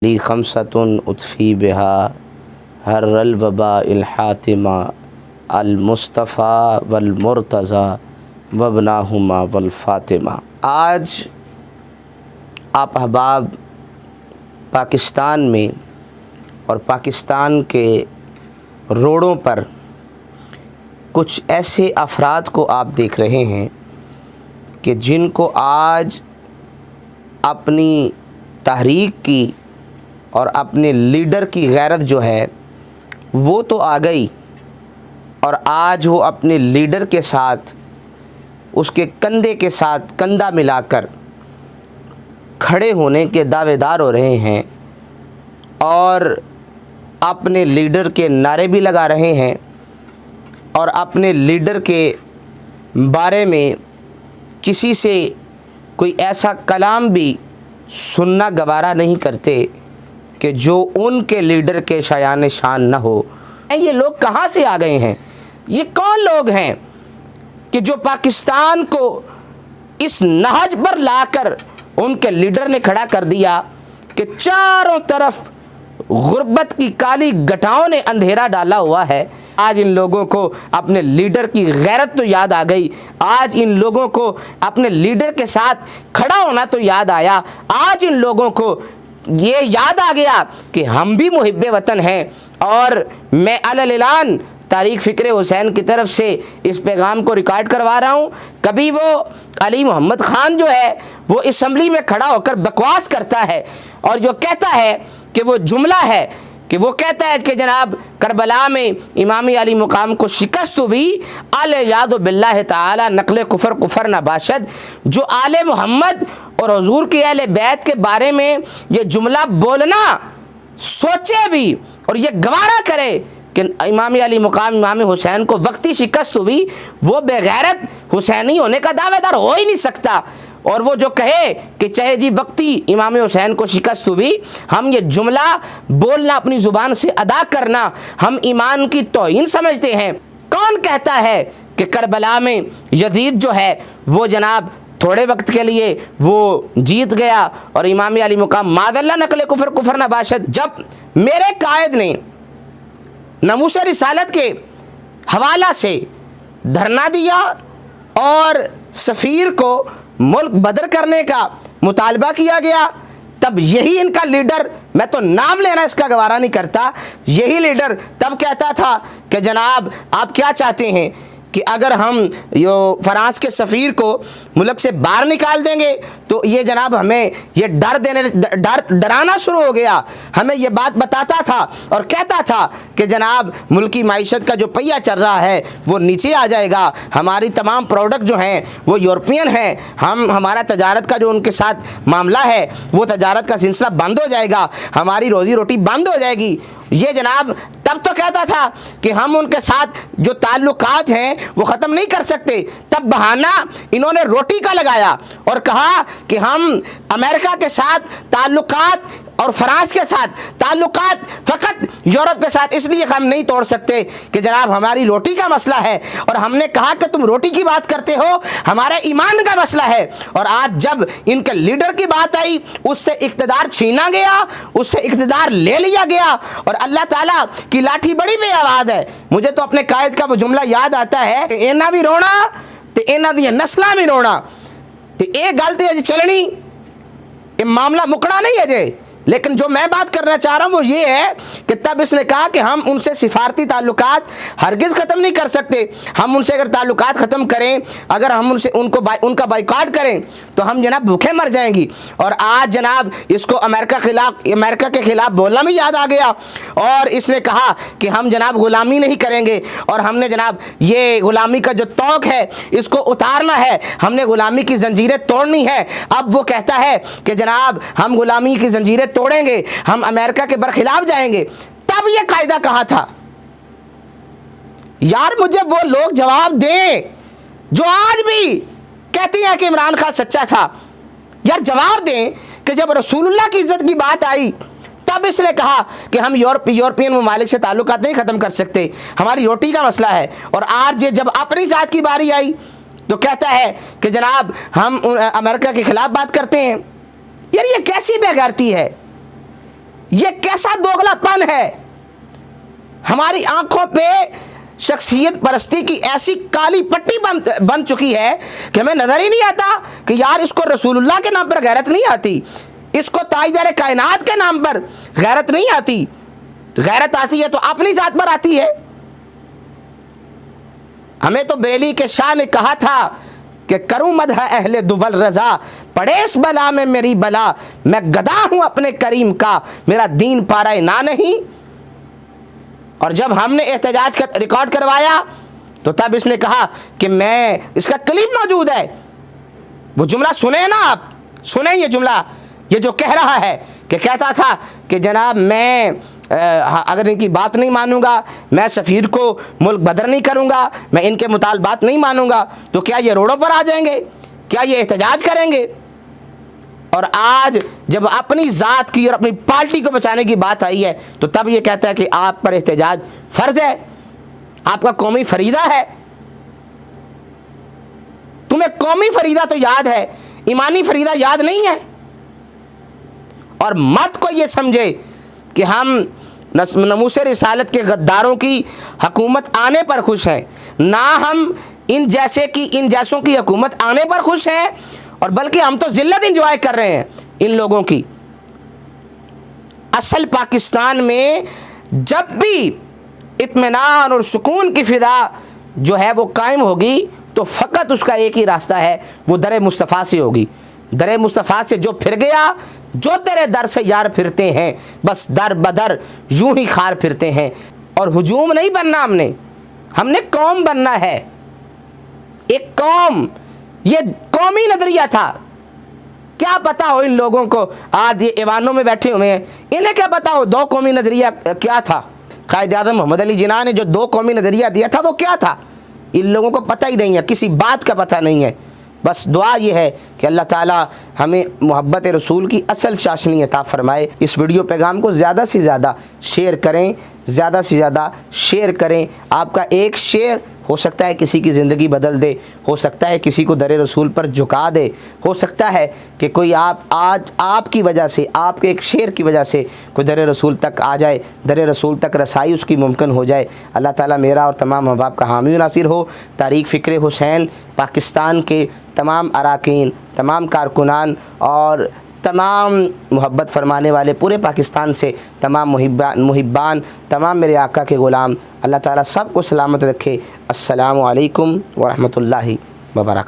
ली खमसतुन उतफ़ी बिहा हर्रल वबा इल हातिमा अल मुस्तफ़ा वल मुर्तज़ा वबनाहुमा वल फ़ातिमा। आज आप अहबाब पाकिस्तान में और पाकिस्तान के रोडों पर कुछ ऐसे अफराद को आप देख रहे हैं कि जिनको आज अपनी तहरीक की और अपने लीडर की गैरत जो है वो तो आ गई, और आज वो अपने लीडर के साथ उसके कंधे के साथ कंधा मिलाकर खड़े होने के दावेदार हो रहे हैं और अपने लीडर के नारे भी लगा रहे हैं और अपने लीडर के बारे में किसी से कोई ऐसा कलाम भी सुनना गवारा नहीं करते कि जो उनके लीडर के शायान शान न हो। ये लोग कहाँ से आ गए हैं? ये कौन लोग हैं कि जो पाकिस्तान को इस नहज पर लाकर उनके लीडर ने खड़ा कर दिया कि चारों तरफ गुर्बत की काली घटाओं ने अंधेरा डाला हुआ है। आज इन लोगों को अपने लीडर की गैरत तो याद आ गई, आज इन लोगों को अपने लीडर के साथ खड़ा होना तो याद आया, आज इन लोगों को ये याद आ गया कि हम भी मुहिब्बे वतन हैं। और मैं अलल-ऐलान तारिक फ़िक्र हुसैन की तरफ से इस पैगाम को रिकॉर्ड करवा रहा हूँ। कभी वो अली मोहम्मद ख़ान जो है वो असम्बली में खड़ा होकर बकवास करता है और जो कहता है कि वो जुमला है कि वो कहता है कि जनाब करबला में इमाम अली मुकाम को शिकस्त हुई, आले याद बिल्लाह ताला नकल कुफर कुफर नबाशद। जो आले मोहम्मद और हुजूर के अहले बैत के बारे में ये जुमला बोलना सोचे भी और ये गवारा करे कि इमाम अली मुकाम इमाम हुसैन को वक्ती शिकस्त हुई, वो बेगैरत हुसैनी होने का दावेदार हो ही नहीं सकता। और वो जो कहे कि चाहे जी वक्ती इमाम हुसैन को शिकस्त हुई, हम ये जुमला बोलना अपनी ज़ुबान से अदा करना हम ईमान की तौहीन समझते हैं। कौन कहता है कि करबला में यजीद जो है वो जनाब थोड़े वक्त के लिए वो जीत गया और इमाम अली मुकाम मादल्ला नकल कुफर कुफर नबाशद। जब मेरे कायद ने नमूस रिसालत के हवाला से धरना दिया और सफ़ीर को मुल्क बदर करने का मुतालबा किया गया, तब यही इनका लीडर, मैं तो नाम लेना इसका गवारा नहीं करता, यही लीडर तब कहता था कि जनाब आप क्या चाहते हैं कि अगर हम यो फ्रांस के सफ़ीर को मुल्क से बाहर निकाल देंगे तो ये जनाब हमें ये डराना शुरू हो गया। हमें ये बात बताता था और कहता था कि जनाब मुल्की माइशत का जो पहिया चल रहा है वो नीचे आ जाएगा, हमारी तमाम प्रोडक्ट जो हैं वो यूरोपियन हैं, हमारा तजारत का जो उनके साथ मामला है वो तजारत का सिलसिला बंद हो जाएगा, हमारी रोज़ी रोटी बंद हो जाएगी। ये जनाब तब तो कहता था कि हम उनके साथ जो ताल्लुकात हैं वो ख़त्म नहीं कर सकते। तब बहाना इन्होंने रोटी का लगाया और कहा कि हम अमेरिका के साथ ताल्लुकात और फ्रांस के साथ ताल्लुकात फ़कत यूरोप के साथ इसलिए हम नहीं तोड़ सकते कि जनाब हमारी रोटी का मसला है। और हमने कहा कि तुम रोटी की बात करते हो, हमारा ईमान का मसला है। और आज जब इनके लीडर की बात आई उससे इक़्तिदार छीना गया, उससे इक़्तिदार ले लिया गया और अल्लाह ताला की लाठी बड़ी बेआवाज़ है। मुझे तो अपने कायद का वो जुमला याद आता है कि इन्ना भी रोना तो इन्ना दी नस्लां भी रोना, तो ये गल तो अजे चलनी, ये मामला मुकड़ा नहीं अजे। लेकिन जो मैं बात करना चाह रहा हूँ वो ये है कि तब इसने कहा कि हम उनसे सिफारती ताल्लुकात हरगिज़ ख़त्म नहीं कर सकते। हम उनसे अगर ताल्लुकात ख़त्म करें, अगर हम उनसे उनका बाइकआउट करें तो हम जनाब भूखे मर जाएंगी। और आज जनाब इसको अमेरिका के ख़िलाफ़ बोलना भी याद आ गया और इसने कहा कि हम जनाब ग़ुलामी नहीं करेंगे और हमने जनाब ये ग़ुलामी का जो तौक है इसको उतारना है, हमने ग़ुलामी की ज़ंजीरें तोड़नी है। अब वो कहता है कि जनाब हम ग़ुलामी की ज़ंजीरें तोड़ेंगे, हम अमेरिका के बरखिलाफ़ जाएंगे। तब ये कायदा कहा था? यार मुझे वो लोग जवाब दें जो आज भी कहती हैं कि इमरान खान सच्चा था। यार जवाब दें कि जब रसूलुल्लाह की इज़्ज़त की बात आई तब इसने कहा कि हम यूरोपियन ममालिक से ताल्लुकात नहीं ख़त्म कर सकते, हमारी रोटी का मसला है। और आज ये जब अपनी जात की बारी आई तो कहता है कि जनाब हम अमेरिका के ख़िलाफ़ बात करते हैं। यार ये कैसी बेगैरती है, ये कैसा दोगलापन है। हमारी आंखों पे शख्सियत परस्ती की ऐसी काली पट्टी बन चुकी है कि हमें नजर ही नहीं आता कि यार इसको रसूलुल्लाह के नाम पर गैरत नहीं आती, इसको ताजदार कायनात के नाम पर गैरत नहीं आती। गैरत आती है तो अपनी जात पर आती है। हमें तो बरेली के शाह ने कहा था कि करूं मदह अहले दुवल रजा, पड़े इस बला में मेरी बला, मैं गदा हूं अपने करीम का, मेरा दीन पारा ना नहीं। और जब हमने एहतजाज कर रिकॉर्ड करवाया तो तब इसने कहा कि मैं, इसका क्लिप मौजूद है, वो जुमला सुने ना आप, सुने ये जुमला, ये जो कह रहा है कि कहता था कि जनाब मैं अगर इनकी बात नहीं मानूंगा, मैं सफ़ीर को मुल्क बदर नहीं करूंगा, मैं इनके मुतालबात नहीं मानूंगा, तो क्या ये रोडों पर आ जाएंगे, क्या ये एहतजाज करेंगे। और आज जब अपनी ज़ात की और अपनी पार्टी को बचाने की बात आई है तो तब ये कहता है कि आप पर एहतजाज फ़र्ज़ है, आपका कौमी फरीदा है। तुम्हें कौमी फरीदा तो याद है, ईमानी फरीदा याद नहीं है। और मत को ये समझे कि हम नमूसे रिसालत के गद्दारों की हुकूमत आने पर खुश हैं, ना हम इन जैसों की हुकूमत आने पर खुश हैं, और बल्कि हम तो जिल्लत इंजॉय कर रहे हैं इन लोगों की। असल पाकिस्तान में जब भी इत्मीनान और सुकून की फ़िदा जो है वो कायम होगी तो फ़कत उसका एक ही रास्ता है, वो दर मुस्तफ़ा से होगी। दर मुस्तफ़ा से जो फिर गया, जो तेरे दर से यार फिरते हैं, बस दर बदर यूं ही खार फिरते हैं। और हुजूम नहीं बनना, हमने कौम बनना है, एक कौम। ये कौमी नज़रिया था। क्या पता हो इन लोगों को, आज ये ईवानों में बैठे हुए हैं, इन्हें क्या पता हो दो कौमी नज़रिया क्या था। कायद आज़म मोहम्मद अली जिन्ना ने जो दो कौमी नज़रिया दिया था वो क्या था, इन लोगों को पता ही नहीं है, किसी बात का पता नहीं है। बस दुआ ये है कि अल्लाह ताला हमें मोहब्बत रसूल की असल चाशनी अता फ़रमाए। इस वीडियो पैगाम को ज़्यादा से ज़्यादा शेयर करें, ज़्यादा से ज़्यादा शेयर करें। आपका एक शेयर हो सकता है किसी की ज़िंदगी बदल दे, हो सकता है किसी को दर रसूल पर झुका दे, हो सकता है कि कोई आज आपकी वजह से, आपके एक शेयर की वजह से कोई दर रसूल तक आ जाए, दर रसूल तक रसाई उसकी मुमकिन हो जाए। अल्लाह ताला मेरा और तमाम माँ बाप का हामी नासिर हो। तारीख़ फ़िक्र हुसैन, पाकिस्तान के तमाम अराकीन, तमाम कारकुनान और तमाम मोहब्बत फरमाने वाले पूरे पाकिस्तान से तमाम मुहिब्बान, तमाम मेरे आका के ग़ुलाम, अल्लाह ताला सब को सलामत रखे। अस्सलामु अलैकुम व रहमतुल्लाहि व बरकातहू।